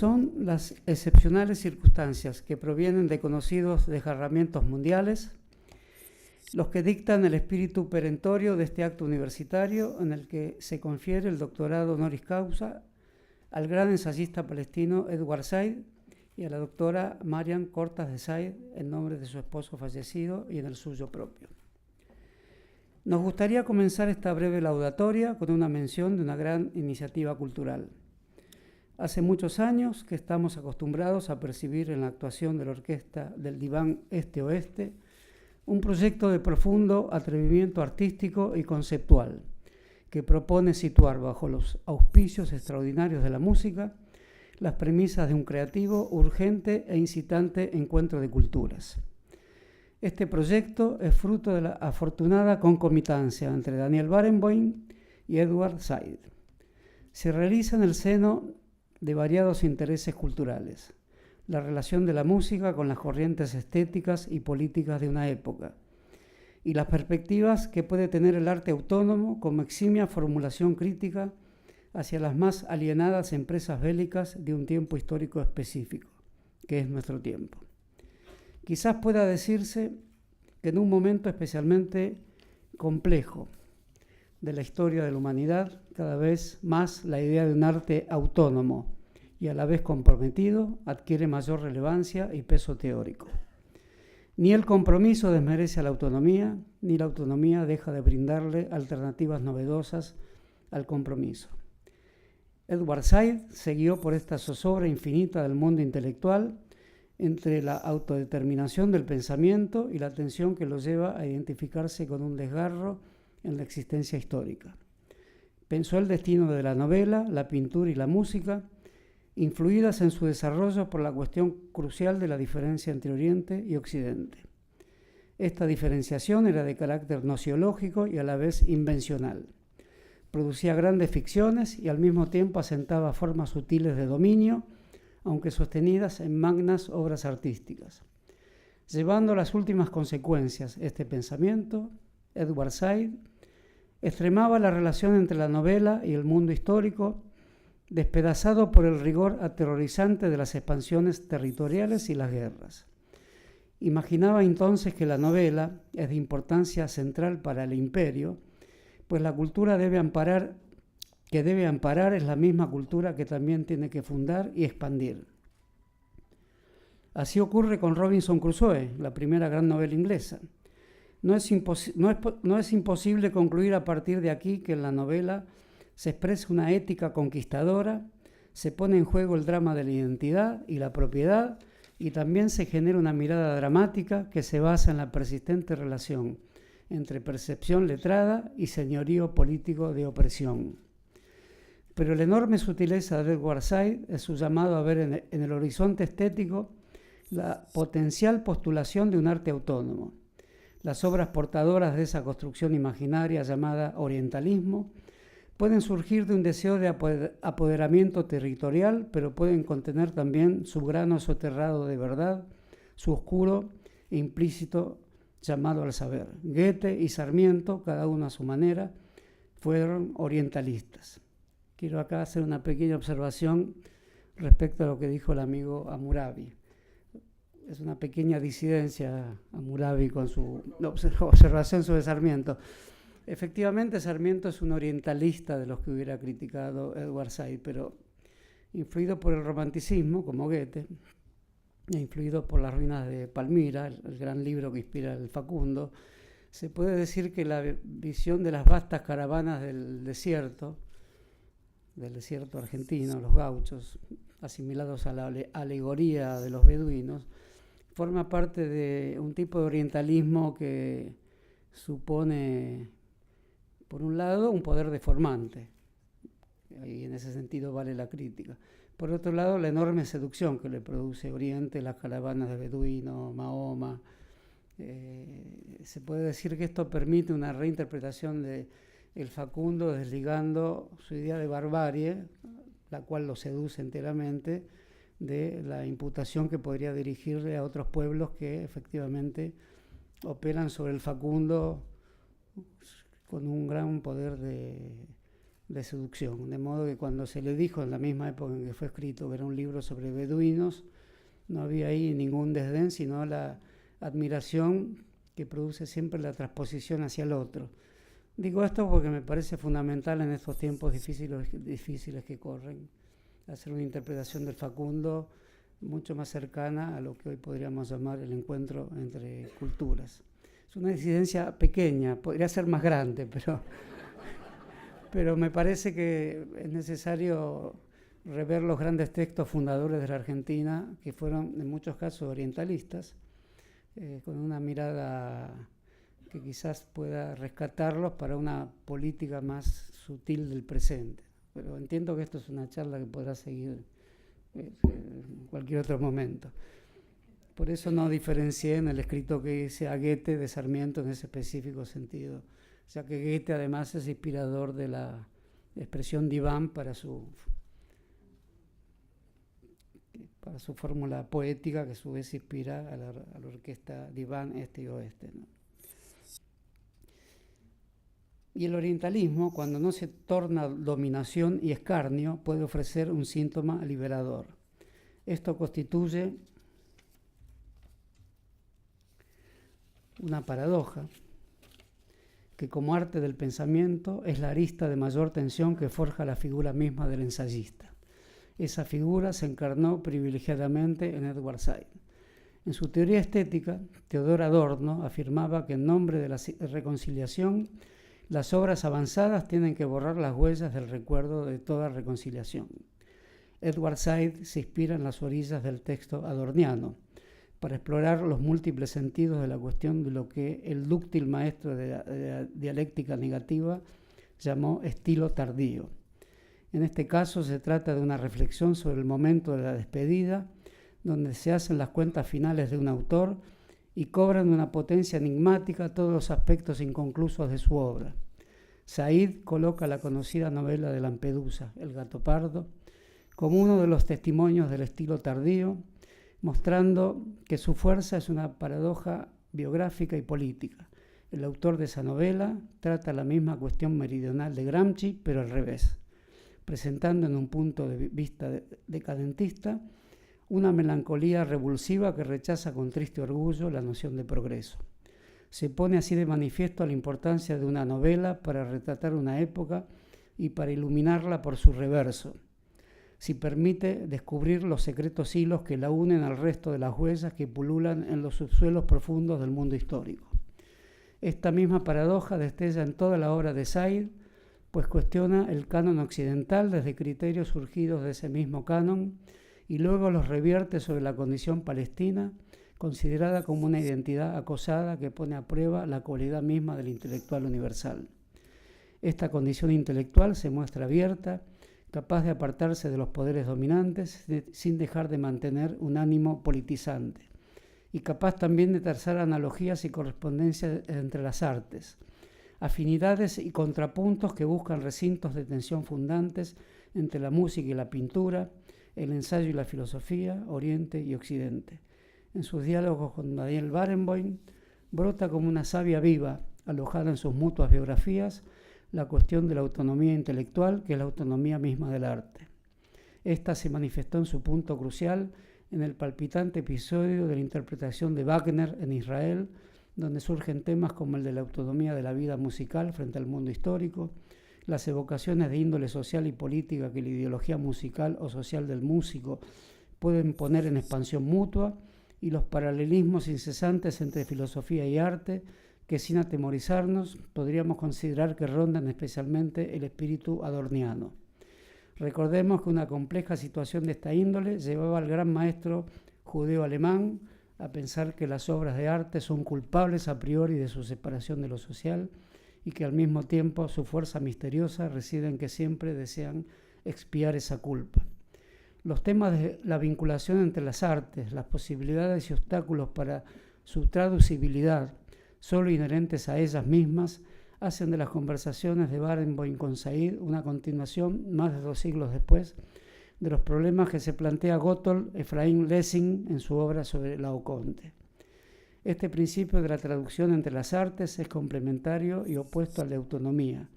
son las excepcionales circunstancias que provienen de conocidos desgarramientos mundiales los que dictan el espíritu perentorio de este acto universitario en el que se confiere el doctorado honoris causa al gran ensayista palestino Edward Said y a la doctora Marian Cortas de Said en nombre de su esposo fallecido y en el suyo propio. Nos gustaría comenzar esta breve laudatoria con una mención de una gran iniciativa cultural. Hace muchos años que estamos acostumbrados a percibir en la actuación de la orquesta del Diván Este-Oeste un proyecto de profundo atrevimiento artístico y conceptual que propone situar bajo los auspicios extraordinarios de la música las premisas de un creativo, urgente e incitante encuentro de culturas. Este proyecto es fruto de la afortunada concomitancia entre Daniel Barenboim y Edward Said. Se realiza en el seno de variados intereses culturales, la relación de la música con las corrientes estéticas y políticas de una época, y las perspectivas que puede tener el arte autónomo como eximia formulación crítica hacia las más alienadas empresas bélicas de un tiempo histórico específico, que es nuestro tiempo. Quizás pueda decirse que en un momento especialmente complejo de la historia de la humanidad, cada vez más la idea de un arte autónomo y a la vez comprometido adquiere mayor relevancia y peso teórico. Ni el compromiso desmerece a la autonomía, ni la autonomía deja de brindarle alternativas novedosas al compromiso. Edward Said se guió por esta zozobra infinita del mundo intelectual entre la autodeterminación del pensamiento y la tensión que lo lleva a identificarse con un desgarro en la existencia histórica. Pensó el destino de la novela, la pintura y la música, influidas en su desarrollo por la cuestión crucial de la diferencia entre Oriente y Occidente. Esta diferenciación era de carácter nociológico y a la vez invencional. Producía grandes ficciones y al mismo tiempo asentaba formas sutiles de dominio, aunque sostenidas en magnas obras artísticas. Llevando a las últimas consecuencias este pensamiento, Edward Said extremaba la relación entre la novela y el mundo histórico, despedazado por el rigor aterrorizante de las expansiones territoriales y las guerras. Imaginaba entonces que la novela es de importancia central para el imperio, pues la cultura que debe amparar es la misma cultura que también tiene que fundar y expandir. Así ocurre con Robinson Crusoe, la primera gran novela inglesa. No es imposible concluir a partir de aquí que en la novela se expresa una ética conquistadora, se pone en juego el drama de la identidad y la propiedad, y también se genera una mirada dramática que se basa en la persistente relación entre percepción letrada y señorío político de opresión. Pero la enorme sutileza de Edward Said es su llamado a ver en el horizonte estético la potencial postulación de un arte autónomo. Las obras portadoras de esa construcción imaginaria llamada orientalismo pueden surgir de un deseo de apoderamiento territorial, pero pueden contener también su grano soterrado de verdad, su oscuro e implícito llamado al saber. Goethe y Sarmiento, cada uno a su manera, fueron orientalistas. Quiero acá hacer una pequeña observación respecto a lo que dijo el amigo Hammurabi. Es una pequeña disidencia Hammurabi con su observación sobre Sarmiento. Efectivamente, Sarmiento es un orientalista de los que hubiera criticado Edward Said, pero influido por el romanticismo, como Goethe, e influido por las ruinas de Palmira, el gran libro que inspira el Facundo, se puede decir que la visión de las vastas caravanas del desierto argentino, los gauchos, asimilados a la alegoría de los beduinos, forma parte de un tipo de orientalismo que supone, por un lado, un poder deformante, y en ese sentido vale la crítica. Por otro lado, la enorme seducción que le produce Oriente, las caravanas de beduinos, Mahoma. Se puede decir que esto permite una reinterpretación de el Facundo desligando su idea de barbarie, la cual lo seduce enteramente, de la imputación que podría dirigirle a otros pueblos que efectivamente operan sobre el Facundo con un gran poder de de seducción. De modo que cuando se le dijo en la misma época en que fue escrito que era un libro sobre beduinos, no había ahí ningún desdén, sino la admiración que produce siempre la transposición hacia el otro. Digo esto porque me parece fundamental en estos tiempos difíciles que corren, hacer una interpretación del Facundo mucho más cercana a lo que hoy podríamos llamar el encuentro entre culturas. Es una disidencia pequeña, podría ser más grande, pero me parece que es necesario rever los grandes textos fundadores de la Argentina, que fueron en muchos casos orientalistas, con una mirada que quizás pueda rescatarlos para una política más sutil del presente. Pero entiendo que esto es una charla que podrá seguir en cualquier otro momento. Por eso no diferencié en el escrito que hice a Goethe de Sarmiento en ese específico sentido, ya que Goethe además es inspirador de la expresión diván para su fórmula poética, que a su vez inspira a la orquesta diván este y oeste, ¿no? Y el orientalismo, cuando no se torna dominación y escarnio, puede ofrecer un síntoma liberador. Esto constituye una paradoja, que como arte del pensamiento es la arista de mayor tensión que forja la figura misma del ensayista. Esa figura se encarnó privilegiadamente en Edward Said. En su teoría estética, Theodor Adorno afirmaba que en nombre de la reconciliación, las obras avanzadas tienen que borrar las huellas del recuerdo de toda reconciliación. Edward Said se inspira en las orillas del texto adorniano para explorar los múltiples sentidos de la cuestión de lo que el dúctil maestro de la dialéctica negativa llamó estilo tardío. En este caso se trata de una reflexión sobre el momento de la despedida, donde se hacen las cuentas finales de un autor y cobran una potencia enigmática todos los aspectos inconclusos de su obra. Said coloca la conocida novela de Lampedusa, El gato pardo, como uno de los testimonios del estilo tardío, mostrando que su fuerza es una paradoja biográfica y política. El autor de esa novela trata la misma cuestión meridional de Gramsci, pero al revés, presentando en un punto de vista decadentista una melancolía revulsiva que rechaza con triste orgullo la noción de progreso. Se pone así de manifiesto la importancia de una novela para retratar una época y para iluminarla por su reverso, si permite descubrir los secretos hilos que la unen al resto de las huellas que pululan en los subsuelos profundos del mundo histórico. Esta misma paradoja destella en toda la obra de Said, pues cuestiona el canon occidental desde criterios surgidos de ese mismo canon y luego los revierte sobre la condición palestina, considerada como una identidad acosada que pone a prueba la cualidad misma del intelectual universal. Esta condición intelectual se muestra abierta, capaz de apartarse de los poderes dominantes sin dejar de mantener un ánimo politizante, y capaz también de trazar analogías y correspondencias entre las artes, afinidades y contrapuntos que buscan recintos de tensión fundantes entre la música y la pintura, el ensayo y la filosofía, Oriente y Occidente. En sus diálogos con Daniel Barenboim brota como una savia viva, alojada en sus mutuas biografías, la cuestión de la autonomía intelectual, que es la autonomía misma del arte. Esta se manifestó en su punto crucial en el palpitante episodio de la interpretación de Wagner en Israel, donde surgen temas como el de la autonomía de la vida musical frente al mundo histórico, las evocaciones de índole social y política que la ideología musical o social del músico pueden poner en expansión mutua, y los paralelismos incesantes entre filosofía y arte, que sin atemorizarnos podríamos considerar que rondan especialmente el espíritu adorniano. Recordemos que una compleja situación de esta índole llevaba al gran maestro judeo-alemán a pensar que las obras de arte son culpables a priori de su separación de lo social y que al mismo tiempo su fuerza misteriosa reside en que siempre desean expiar esa culpa. Los temas de la vinculación entre las artes, las posibilidades y obstáculos para su traducibilidad, solo inherentes a ellas mismas, hacen de las conversaciones de Barenboim con Said una continuación, más de 2 siglos después, de los problemas que se plantea Gotthold Ephraim Lessing en su obra sobre Laocoonte. Este principio de la traducción entre las artes es complementario y opuesto al de autonomía.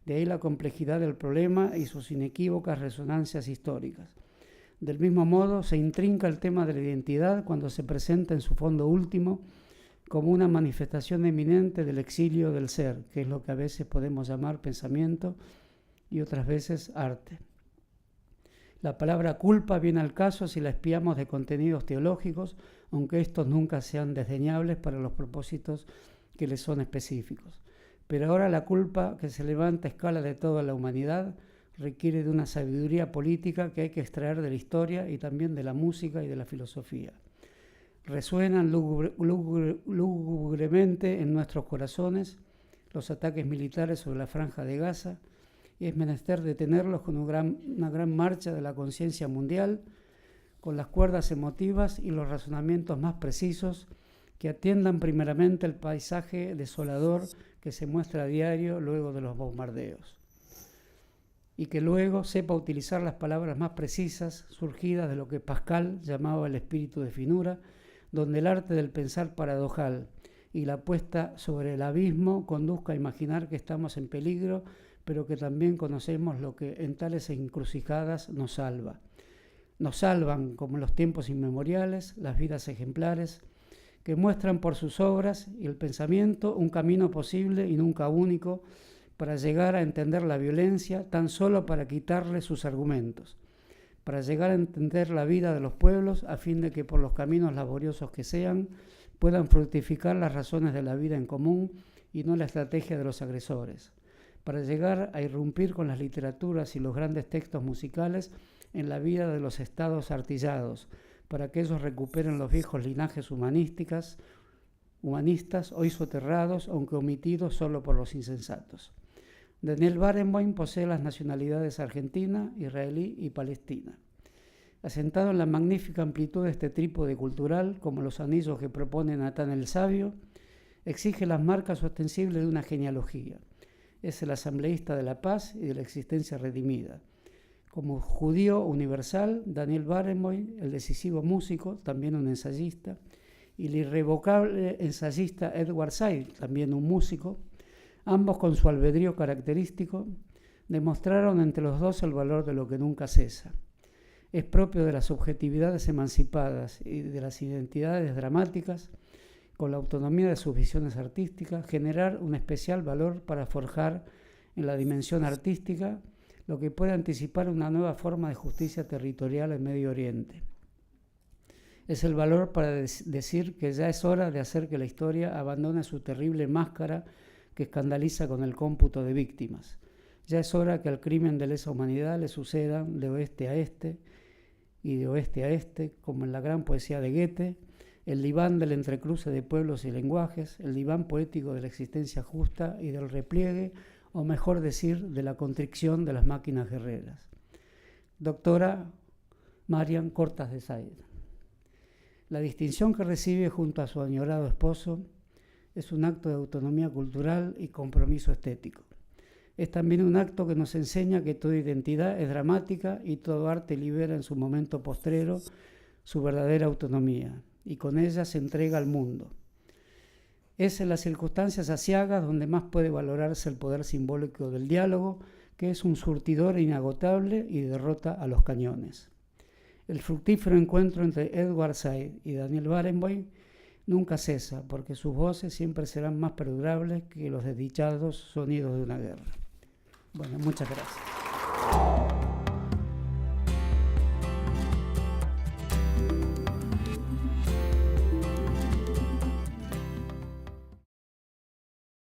De ahí la complejidad del problema y sus inequívocas resonancias históricas. Del mismo modo, se intrinca el tema de la identidad cuando se presenta en su fondo último como una manifestación eminente del exilio del ser, que es lo que a veces podemos llamar pensamiento y otras veces arte. La palabra culpa viene al caso si la espiamos de contenidos teológicos, aunque estos nunca sean desdeñables para los propósitos que les son específicos. Pero ahora la culpa que se levanta a escala de toda la humanidad requiere de una sabiduría política que hay que extraer de la historia y también de la música y de la filosofía. Resuenan lúgubremente en nuestros corazones los ataques militares sobre la Franja de Gaza, y es menester detenerlos con una gran marcha de la conciencia mundial, con las cuerdas emotivas y los razonamientos más precisos que atiendan primeramente el paisaje desolador que se muestra a diario luego de los bombardeos, y que luego sepa utilizar las palabras más precisas surgidas de lo que Pascal llamaba el espíritu de finura, donde el arte del pensar paradojal y la apuesta sobre el abismo conduzca a imaginar que estamos en peligro, pero que también conocemos lo que en tales encrucijadas nos salva. Nos salvan, como en los tiempos inmemoriales, las vidas ejemplares, que muestran por sus obras y el pensamiento un camino posible y nunca único para llegar a entender la violencia, tan solo para quitarle sus argumentos, para llegar a entender la vida de los pueblos a fin de que por los caminos laboriosos que sean puedan fructificar las razones de la vida en común y no la estrategia de los agresores, para llegar a irrumpir con las literaturas y los grandes textos musicales en la vida de los estados artillados, para que ellos recuperen los viejos linajes humanistas, hoy soterrados, aunque omitidos solo por los insensatos. Daniel Barenboim posee las nacionalidades argentina, israelí y palestina. Asentado en la magnífica amplitud de este trípode cultural, como los anillos que propone Natán el Sabio, exige las marcas ostensibles de una genealogía. Es el asambleísta de la paz y de la existencia redimida. Como judío universal, Daniel Barenboim, el decisivo músico, también un ensayista, y el irrevocable ensayista Edward Said, también un músico, ambos con su albedrío característico, demostraron entre los dos el valor de lo que nunca cesa. Es propio de las subjetividades emancipadas y de las identidades dramáticas, con la autonomía de sus visiones artísticas, generar un especial valor para forjar en la dimensión artística lo que puede anticipar una nueva forma de justicia territorial en Medio Oriente. Es el valor para decir que ya es hora de hacer que la historia abandone su terrible máscara que escandaliza con el cómputo de víctimas. Ya es hora que al crimen de lesa humanidad le sucedan de oeste a este y de oeste a este, como en la gran poesía de Goethe, el diván del entrecruce de pueblos y lenguajes, el diván poético de la existencia justa y del repliegue, o mejor decir, de la contrición de las máquinas guerreras. Doctora Marian Cortas de Said. La distinción que recibe junto a su añorado esposo es un acto de autonomía cultural y compromiso estético. Es también un acto que nos enseña que toda identidad es dramática y todo arte libera en su momento postrero su verdadera autonomía, y con ella se entrega al mundo. Es en las circunstancias aciagas donde más puede valorarse el poder simbólico del diálogo, que es un surtidor inagotable y derrota a los cañones. El fructífero encuentro entre Edward Said y Daniel Barenboim nunca cesa, porque sus voces siempre serán más perdurables que los desdichados sonidos de una guerra. Bueno, muchas gracias.